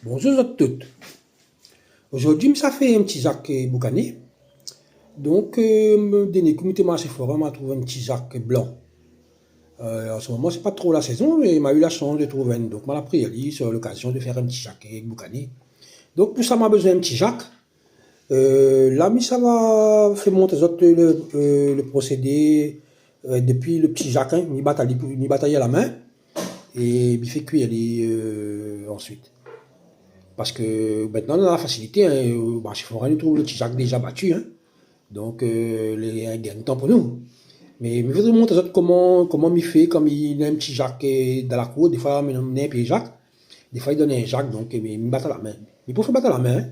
Bonjour à toutes. Aujourd'hui, ça fait un petit Jacques boucané. Donc, me donner comité marché forum m'a trouvé un petit Jacques blanc. En ce moment, c'est pas trop la saison, mais il m'a eu la chance de trouver un. Donc, m'a pris Ali sur l'occasion de faire un petit Jacques boucané. Donc, pour ça, m'a besoin d'un petit Jacques. Là, mais ça va faire monter le procédé depuis le petit Jacques, hein, mi bataille à la main et il fait cuire ensuite. Parce que maintenant, on a la facilité, hein, il faudra nous trouver le petit Jacques déjà battu. Hein. Donc, il y a un gain de temps pour nous. Mais il faudrait montrer comment il fait, comme il a un petit Jacques dans la cour. Des fois, il donne un petit Jacques. Des fois, il donne un Jacques, donc il me bat à la main. Il peut faire battre à la main. Hein.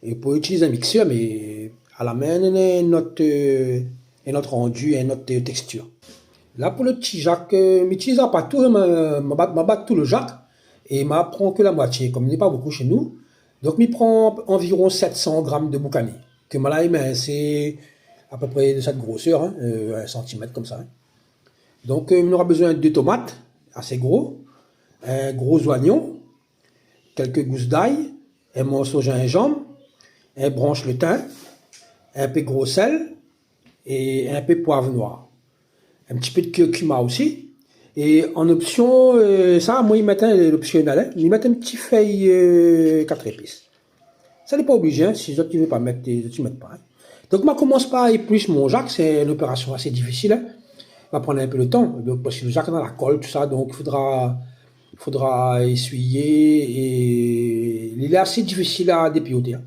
Et pour utiliser un mixeur, mais à la main, il y a notre rendu, une autre texture. Là, pour le petit Jacques, je n'utilise pas tout, je bat tout le Jacques et je prends que la moitié, comme il n'est pas beaucoup chez nous. Donc, je prends environ 700 grammes de boucané, que c'est à peu près de cette grosseur, hein, 1 centimètre comme ça. Hein. Donc, on aura besoin de 2 tomates, assez gros, un gros oignon, quelques gousses d'ail, un morceau de gingembre, un branche le thym, un peu de gros sel et un peu de poivre noir. Un petit peu de curcuma aussi. Et en option, ça, moi, ils mettent l'optionnel, hein, ils mettent un petit feuille 4 épices. Ça n'est pas obligé, hein, si tu ne veux pas mettre, tu ne mets pas. Hein. Donc, moi, commence par éplucher mon Jacques, c'est une opération assez difficile. Hein. Va prendre un peu de temps, donc, parce que le Jacques dans la colle, tout ça, donc il faudra essuyer et il est assez difficile à dépioter. Hein.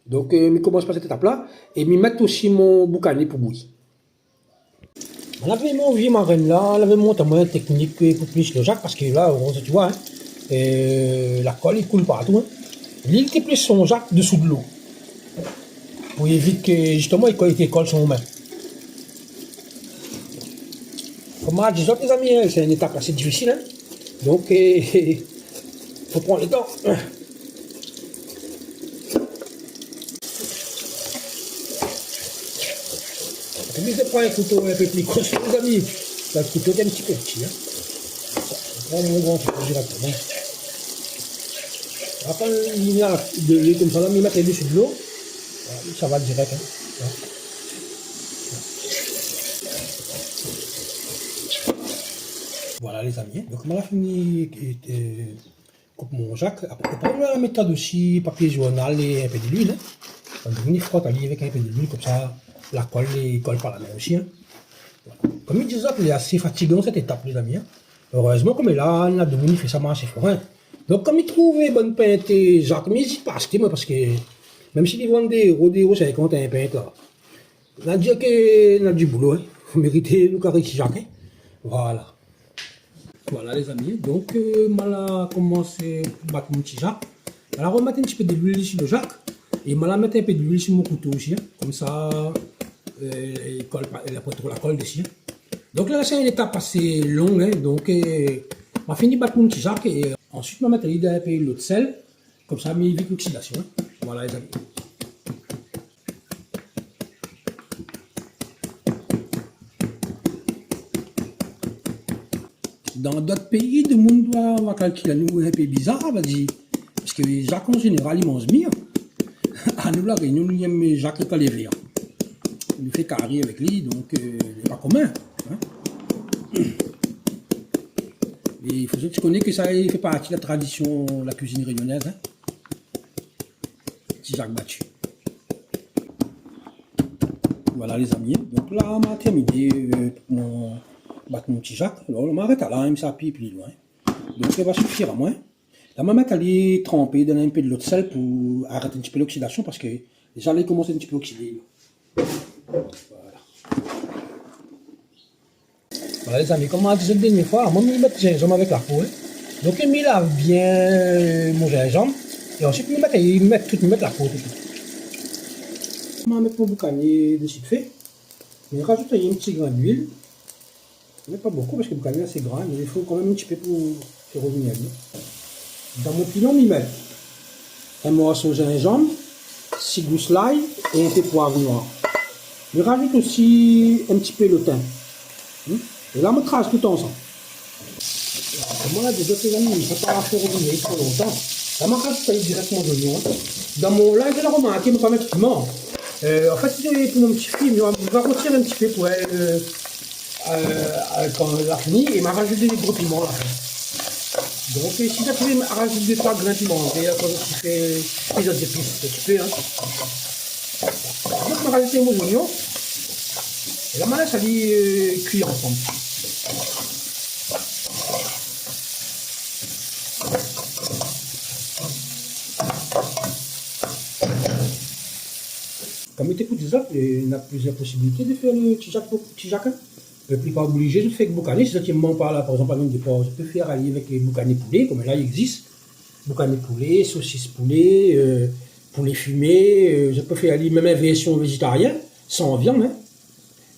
Donc, je commence par cette étape-là et je mettre aussi mon boucané pour bouillir. On avait mon vieux marraine là, on avait monté un moyen technique pour plus le Jacques parce que là, tu vois, hein, la colle il coule partout. Hein. Il était plus son Jacques dessous de l'eau pour éviter que justement il colle son main. Comme je disais, les amis, c'est une étape assez difficile. Hein. Donc, il faut prendre le temps. Je prends un couteau un peu plus costaud, les amis. Le couteau est un petit peu petit. Hein. Je prends mon grand couteau directement. Après, il y a de l'huile comme ça, là, il met dessus de l'eau. Ça va direct. Hein. Voilà, les amis. Donc, on a fini coupe mon Jacques. Après, on va la méthode aussi, papier journal et un peu d'huile. Hein. On frotte avec un peu d'huile, comme ça. La colle, il colle par la main aussi. Hein. Voilà. Comme il disait, il est assez fatigant cette étape, les amis. Hein. Heureusement, comme il a il fait ça marcher fort. Hein. Donc, comme il trouve bonne pinte, Jacques, mais n'hésite pas à acheter, moi, parce que même s'il vend des euros, c'est quand un pinte là. On a dit qu'on a du boulot. Hein. Faut mériter le carré Jacques. Hein. Voilà. Voilà, les amis. Donc, on a commencé à battre mon petit Jacques. On a remettre un petit peu d'huile sur le Jacques. Et je vais mettre un peu d'huile sur mon couteau aussi, hein. Comme ça, il colle pas, il a pas trop la colle dessus. Donc là, c'est une étape assez longue, hein. Donc, on va finir par battre mon petit Jacques et ensuite, je vais mettre un peu l'eau de sel, comme ça, il évite l'oxydation. Hein. Voilà, les amis. Dans d'autres pays, le monde doit calculer nous un peu bizarre, on va dire. Parce que les Jacques, en général, ils mangent bien. À nous, la réunion, nous aimons Jacques pas les verts. Il fait carré avec lui, donc il n'est pas commun. Hein. Et il faut que tu connais que ça fait partie de la tradition de la cuisine réunionnaise. Hein. Petit Jacques battu. Voilà les amis. Donc là, on a terminé pour battre mon petit Jacques. Alors on m'arrête là, il me s'appuie plus loin. Donc ça va suffire à moi. Là, on va aller tremper, donner un peu de l'eau de sel pour arrêter un petit peu l'oxydation parce que déjà, il commence un petit peu à oxyder. Voilà. Voilà les amis, comme on a dit la dernière fois, moi, je vais mettre le gingembre avec la peau. Hein. Donc, je mets là bien mon gingembre et ensuite, je vais mettre la peau. Je vais mettre mon boucané de suite fait. Je vais rajouter un petit grain d'huile. Mais pas beaucoup parce que le boucané est assez grand, mais il faut quand même un petit peu pour faire revenir. Dans mon pilon, je mets un morceau de gingembre, 6 gousses d'ail et un peu de poivre noir. Je rajoute aussi un petit peu le thym. Et là, je trace tout ensemble. Moi, des autres amis, ça ne peut pas faire revenir trop longtemps. La marque directement d'oignon. Dans mon live, je l'ai remarqué, je ne vais pas mettre de piment. En fait, pour mon petit film, je vais retirer un petit peu pour elle quand elle a fini et m'a rajouté des gros piments là. Donc, si tu as rajouté des trois grains piments, et quand tu fais épisode d'épices, tu peux. Hein. Donc, je vais rajouter mon oignon. Et la malade, ça dit cuire ensemble. Comme tu écoutes ça, il y a plusieurs possibilités de faire le tijak. Je ne suis pas obligé de faire avec boucané. Si tu m'en parles, par exemple, je peux faire aller avec les boucanés poulet, comme là il existe. Boucané poulet, saucisse poulet, poulet fumé. Je peux faire aller même une version végétarienne, sans viande. Hein.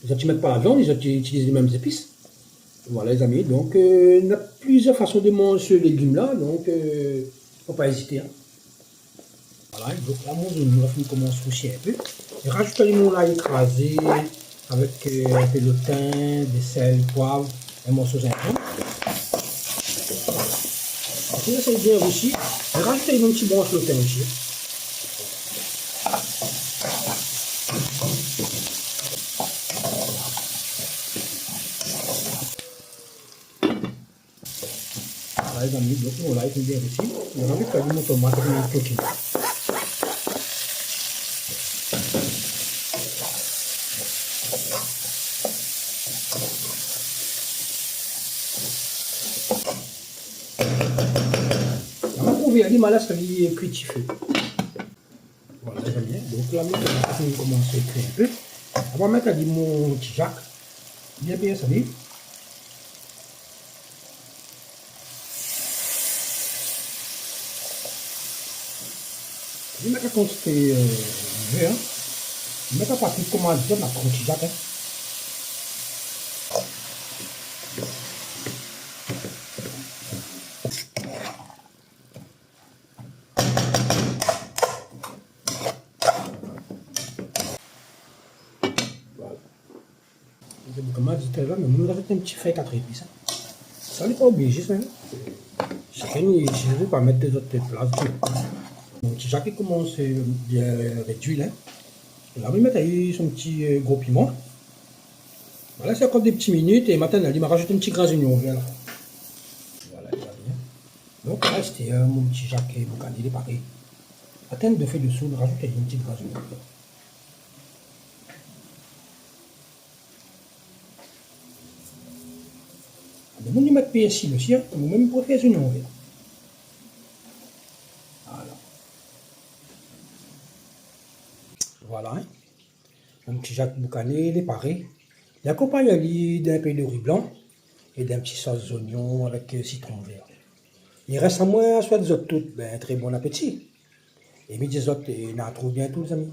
Les autres ne mettent pas la viande, les autres utilisent les mêmes épices. Voilà les amis, donc il y a plusieurs façons de manger ce légume-là, donc il ne faut pas hésiter. Hein. Voilà, donc là mon oignon va commencer à soucier un peu. Et rajoute le limon là écrasé avec un peu de thym, des sel, poivre, un morceau de gingembre. Et là c'est bien aussi. Et rajoute un petit morceau de thym aussi. Voilà les amis, donc on l'a bien aussi. On va mettre mon tomate et mon coquille. Il y a des malades qui sont cuits. Voilà, les amis. Donc là, on va commencer à cuire un peu. On va mettre mon tijak. Bien salé. Je vais mettre la quantité de vin. Je vais mettre la partie de comment dire ma tijak. Comme je disais tout à l'heure, mais nous avons un petit fait 4 épices. Ça n'est pas obligé, ça. Chacun, je ne vais pas mettre des autres plats. Mon petit jacques commence bien avec d'huile. Hein. Là, on va mettre son petit gros piment. Voilà, c'est encore des petites minutes et maintenant, il m'a rajouté un petit gras oignon vert. Voilà, il va bien. Donc là, c'était mon petit jacques boucané, il est pareil. Attends de faire dessous, de rajouter un petit gras oignon vert. Vous pouvez mettre persil aussi, hein, ou même pour faire oignon vert. Voilà. Hein. Un petit jacques boucané, il est pareil. Il accompagne d'un peu de riz blanc et d'un petit sauce d'oignon avec citron vert. Il reste à moi, soit des autres toutes, ben, très bon appétit. Et mes autres, on en trouve bientôt, les amis.